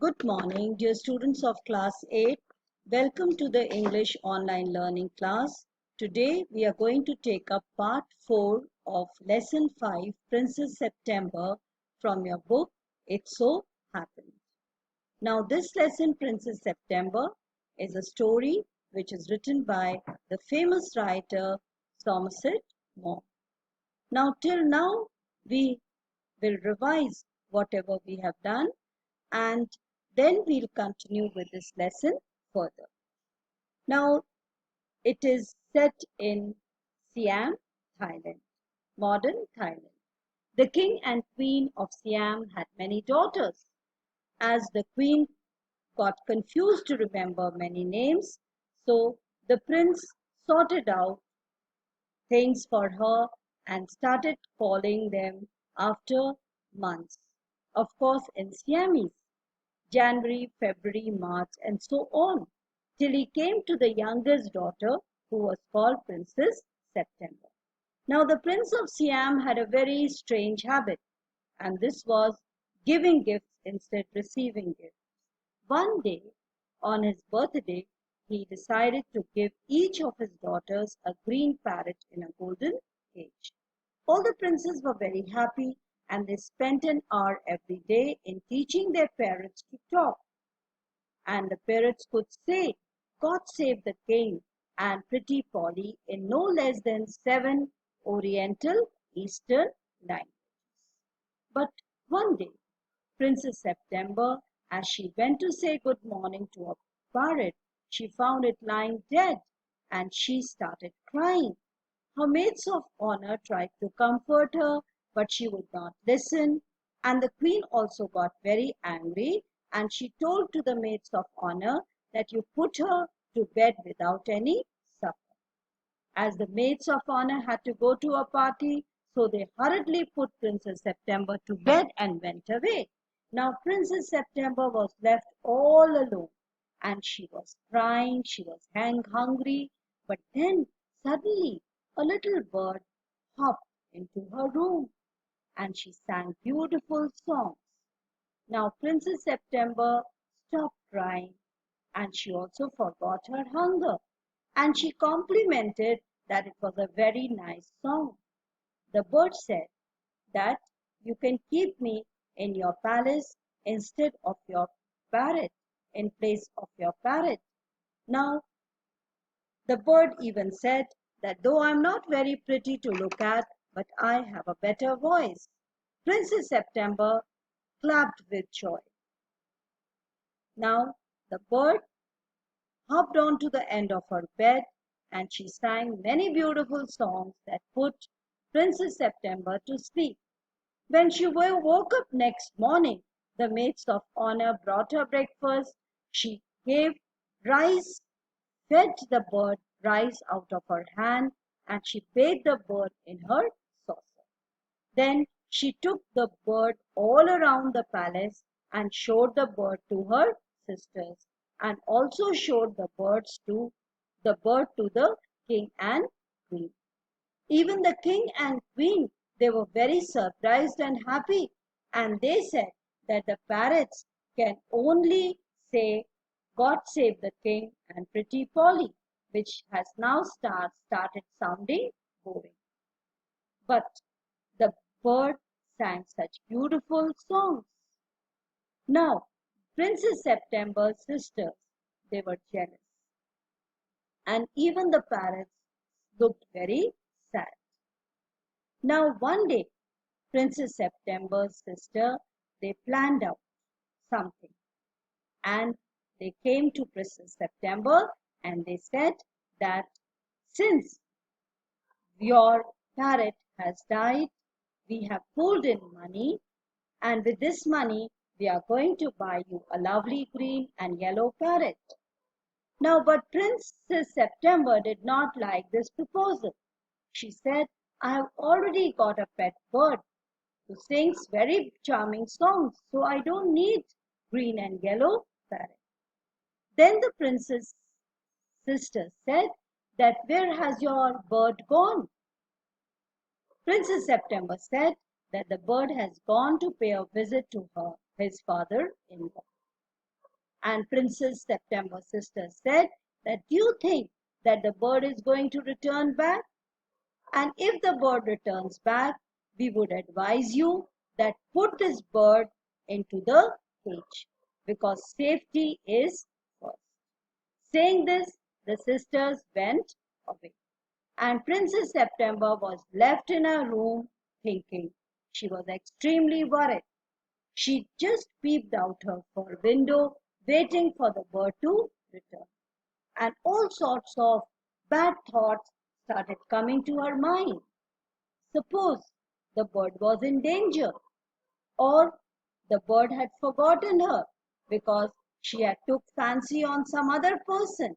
Good morning, dear students of class 8. Welcome to the English online learning class. Today we are going to take up part 4 of lesson 5, Princess September, from your book, It So Happened. Now this lesson, Princess September, is a story which is written by the famous writer Somerset Maugham. Now till now we will revise whatever we have done, and then we'll continue with this lesson further. Now, it is set in Siam, Thailand, modern Thailand. The king and queen of Siam had many daughters. As the queen got confused to remember many names, so the prince sorted out things for her and started calling them after months. Of course, in Siamese. January, February, March, and so on, till he came to the youngest daughter, who was called Princess September. Now, the Prince of Siam had a very strange habit, and this was giving gifts instead receiving gifts. One day, on his birthday, he decided to give each of his daughters a green parrot in a golden cage. All the princes were very happy, and they spent an hour every day in teaching their parrots to talk. And the parrots could say, "God save the king," and "Pretty Polly," in no less than 7 Oriental Eastern languages. But one day, Princess September, as she went to say good morning to a parrot, she found it lying dead, and she started crying. Her maids of honor tried to comfort her, but she would not listen, and the queen also got very angry, and she told to the maids of honor that you put her to bed without any supper. As the maids of honor had to go to a party, so they hurriedly put Princess September to bed and went away. Now Princess September was left all alone, and she was crying, she was hungry, but then suddenly a little bird hopped into her room, and she sang beautiful songs. Now Princess September stopped crying, and she also forgot her hunger, and she complimented that it was a very nice song. The bird said that you can keep me in your palace instead of your parrot, in place of your parrot. Now, the bird even said that though I'm not very pretty to look at, but I have a better voice. Princess September clapped with joy. Now, the bird hopped on to the end of her bed, and she sang many beautiful songs that put Princess September to sleep. When she woke up next morning, the maids of honor brought her breakfast. She gave rice, fed the bird rice out of her hand, and she bathed the bird in her saucer. Then she took the bird all around the palace and showed the bird to her sisters, and also showed the bird to the king and queen. Even the king and queen, they were very surprised and happy, and they said that the parrots can only say, "God save the king" and "Pretty Polly," which has now started sounding boring. But the bird sang such beautiful songs. Now, Princess September's sisters, they were jealous, and even the parrots looked very sad. Now, one day, Princess September's sister, they planned out something, and they came to Princess September and they said that since your parrot has died, we have pulled in money, and with this money, we are going to buy you a lovely green and yellow parrot. Now, but Princess September did not like this proposal. She said, "I have already got a pet bird who sings very charming songs, so I don't need green and yellow parrot." Then the princess' sister said that, "Where has your bird gone?" Princess September said that the bird has gone to pay a visit to his father-in-law. And Princess September's sister said that, do you think that the bird is going to return back? And if the bird returns back, we would advise you that put this bird into the cage, because safety is first. Saying this, the sisters went away, and Princess September was left in her room thinking. She was extremely worried. She just peeped out her window, waiting for the bird to return. And all sorts of bad thoughts started coming to her mind. Suppose the bird was in danger, or the bird had forgotten her because she had took fancy on some other person.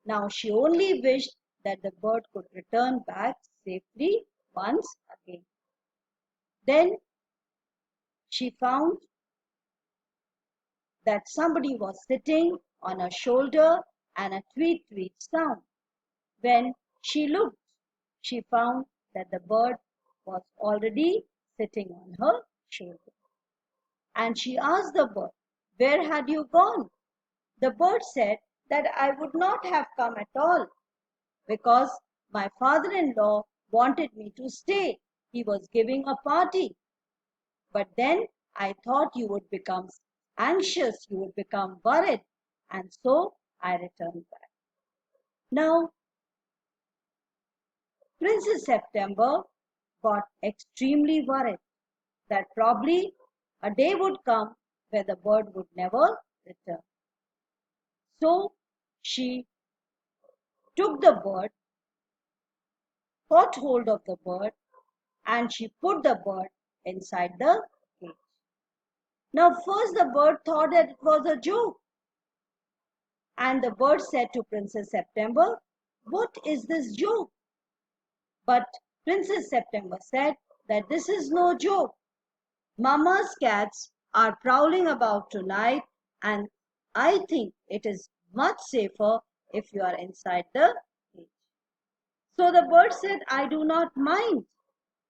Now she only wished that the bird could return back safely once again. Then she found that somebody was sitting on her shoulder and a tweet tweet sound. When she looked, she found that the bird was already sitting on her shoulder. And she asked the bird, "Where had you gone?" The bird said that I would not have come at all, because my father-in-law wanted me to stay. He was giving a party. But then I thought you would become anxious, you would become worried, and so I returned back. Now, Princess September got extremely worried that probably a day would come where the bird would never return. So she took the bird, caught hold of the bird, and she put the bird inside the cage. Now, first the bird thought that it was a joke. And the bird said to Princess September, "What is this joke?" But Princess September said that this is no joke. Mama's cats are prowling about tonight, and I think it is much safer if you are inside the cage. So the bird said, "I do not mind,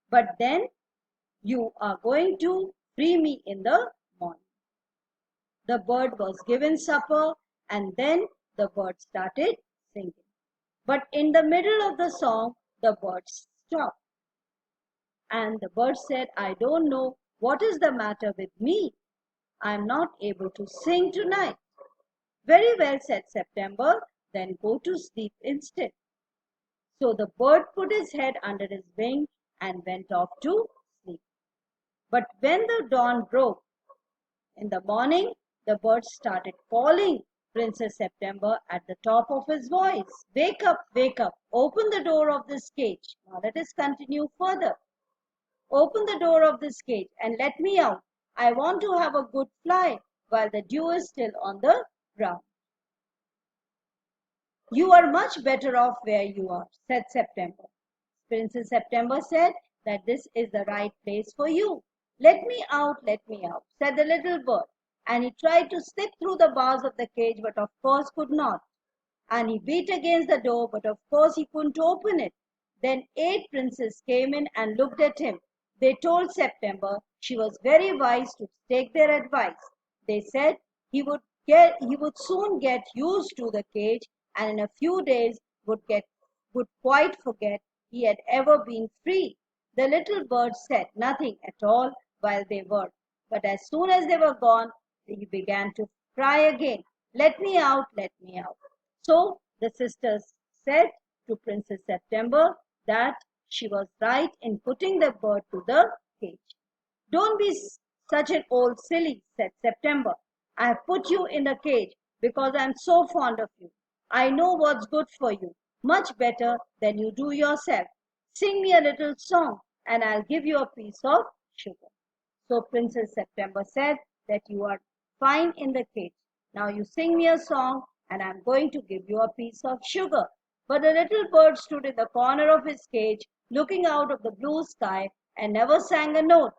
but then you are going to free me in the morning." The bird was given supper, and then the bird started singing. But in the middle of the song, the bird stopped. And the bird said, "I don't know what is the matter with me. I am not able to sing tonight." "Very well," said September, "then go to sleep instead." So the bird put his head under his wing and went off to sleep. But when the dawn broke in the morning, the bird started calling Princess September at the top of his voice. "Wake up, wake up, open the door of this cage." Now let us continue further. "Open the door of this cage and let me out. I want to have a good fly while the dew is still on the ground." "You are much better off where you are," said September. Princess September said that this is the right place for you. Let me out, said the little bird. And he tried to slip through the bars of the cage, but of course could not. And he beat against the door, but of course he couldn't open it. Then 8 princes came in and looked at him. They told September she was very wise to take their advice. They said he would soon get used to the cage, and in a few days would quite forget he had ever been free. The little bird said nothing at all while they were, but as soon as they were gone, he began to cry again, "Let me out, let me out." So the sisters said to Princess September that she was right in putting the bird to the cage. "Don't be such an old silly," said September. "I have put you in the cage because I am so fond of you. I know what's good for you, much better than you do yourself. Sing me a little song, and I'll give you a piece of sugar." So Princess September said that you are fine in the cage. Now you sing me a song, and I'm going to give you a piece of sugar. But the little bird stood in the corner of his cage, looking out of the blue sky, and never sang a note.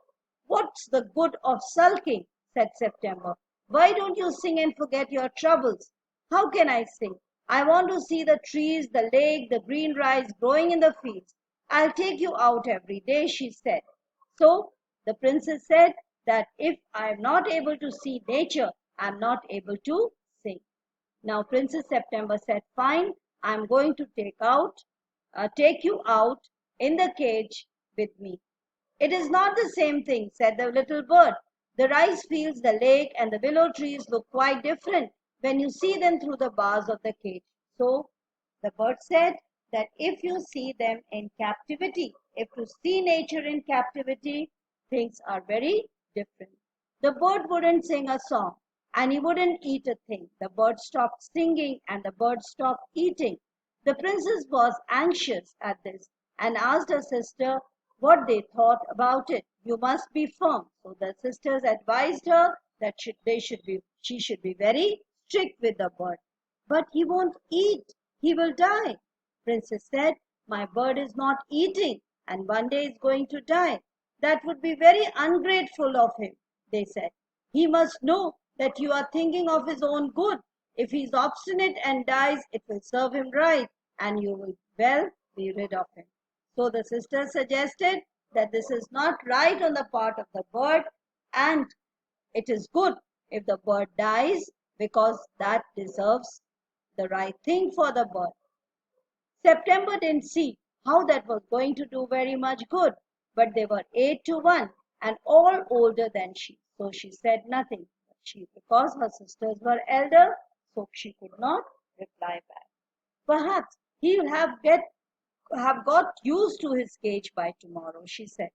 "What's the good of sulking?" said September. "Why don't you sing and forget your troubles?" "How can I sing? I want to see the trees, the lake, the green rice growing in the fields." "I'll take you out every day," she said. So the princess said that if I am not able to see nature, I'm not able to sing. Now Princess September said, fine, I'm going to take you out in the cage with me. It is not the same thing, said the little bird. The rice fields, the lake, and the willow trees look quite different when you see them through the bars of the cage. So the bird said that if you see them in captivity, if you see nature in captivity, things are very different. The bird wouldn't sing a song and he wouldn't eat a thing. The bird stopped singing and the bird stopped eating. The princess was anxious at this and asked her sister what they thought about it. You must be firm. So the sisters advised her that she should be very strict with the bird. But he won't eat. He will die. Princess said, my bird is not eating and one day is going to die. That would be very ungrateful of him, they said. He must know that you are thinking of his own good. If he is obstinate and dies, it will serve him right and you will well be rid of him. So the sisters suggested that this is not right on the part of the bird and it is good if the bird dies because that deserves the right thing for the bird. September didn't see how that was going to do very much good, but they were 8 to 1 and all older than she. So she said nothing. Because her sisters were elder, so she could not reply back. Perhaps he'll have got used to his cage by tomorrow, she said.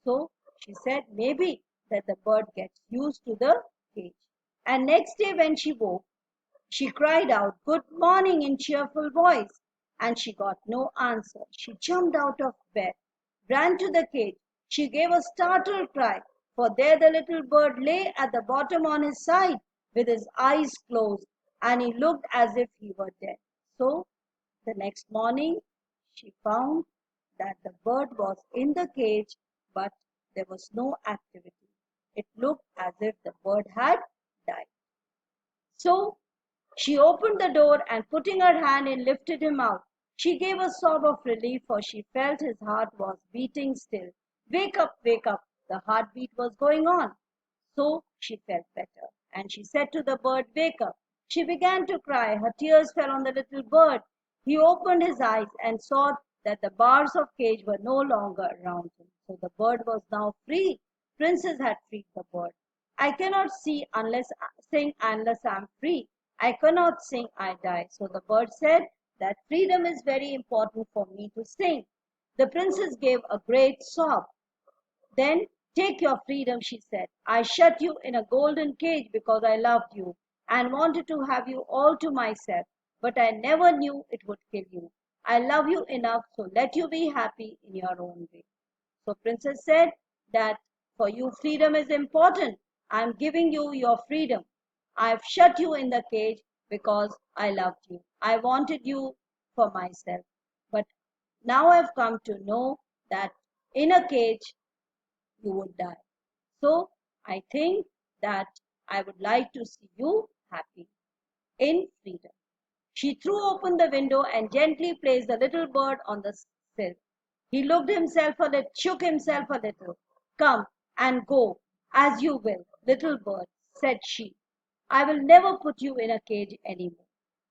So she said maybe that the bird gets used to the cage. And next day when she woke, she cried out, good morning in cheerful voice, and she got no answer. She jumped out of bed, ran to the cage. She gave a startled cry, for there the little bird lay at the bottom on his side with his eyes closed, and he looked as if he were dead. So the next morning, she found that the bird was in the cage, but there was no activity. It looked as if the bird had died. So she opened the door and putting her hand in lifted him out. She gave a sob of relief for she felt his heart was beating still. Wake up, wake up. The heartbeat was going on. So she felt better and she said to the bird, wake up. She began to cry. Her tears fell on the little bird. He opened his eyes and saw that the bars of cage were no longer around him. So the bird was now free. Princess had freed the bird. I cannot sing unless I am free. I cannot sing, I die. So the bird said that freedom is very important for me to sing. The princess gave a great sob. Then take your freedom, she said. I shut you in a golden cage because I loved you and wanted to have you all to myself. But I never knew it would kill you. I love you enough, so let you be happy in your own way. So Princess said that for you freedom is important. I am giving you your freedom. I have shut you in the cage because I loved you. I wanted you for myself. But now I've come to know that in a cage you would die. So I think that I would like to see you happy in freedom. She threw open the window and gently placed the little bird on the sill. He shook himself a little. Come and go as you will, little bird, said she. I will never put you in a cage anymore.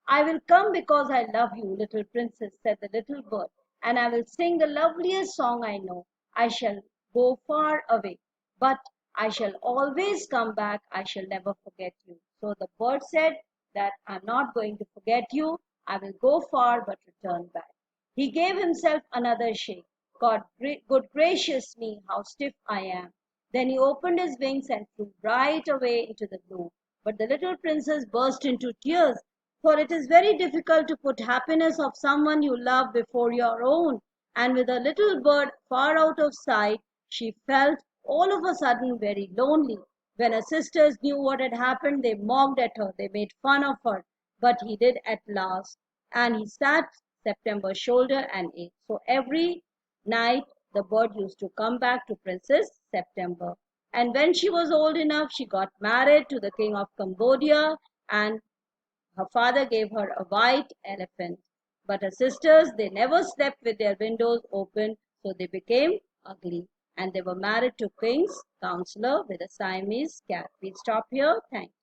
I will come because I love you, little princess, said the little bird, and I will sing the loveliest song I know. I shall go far away, but I shall always come back. I shall never forget you. So the bird said that I'm not going to forget you. I will go far but return back. He gave himself another shake. Good gracious me, how stiff I am. Then he opened his wings and flew right away into the blue. But the little princess burst into tears, for it is very difficult to put happiness of someone you love before your own. And with the little bird far out of sight, she felt all of a sudden very lonely. When her sisters knew what had happened, they mocked at her, they made fun of her. But he did at last, and he sat September's shoulder and ate. So every night the bird used to come back to Princess September. And when she was old enough, she got married to the king of Cambodia, and her father gave her a white elephant. But her sisters, they never slept with their windows open, so they became ugly. And they were married to king's counselor with a Siamese cat. We stop here. Thank you.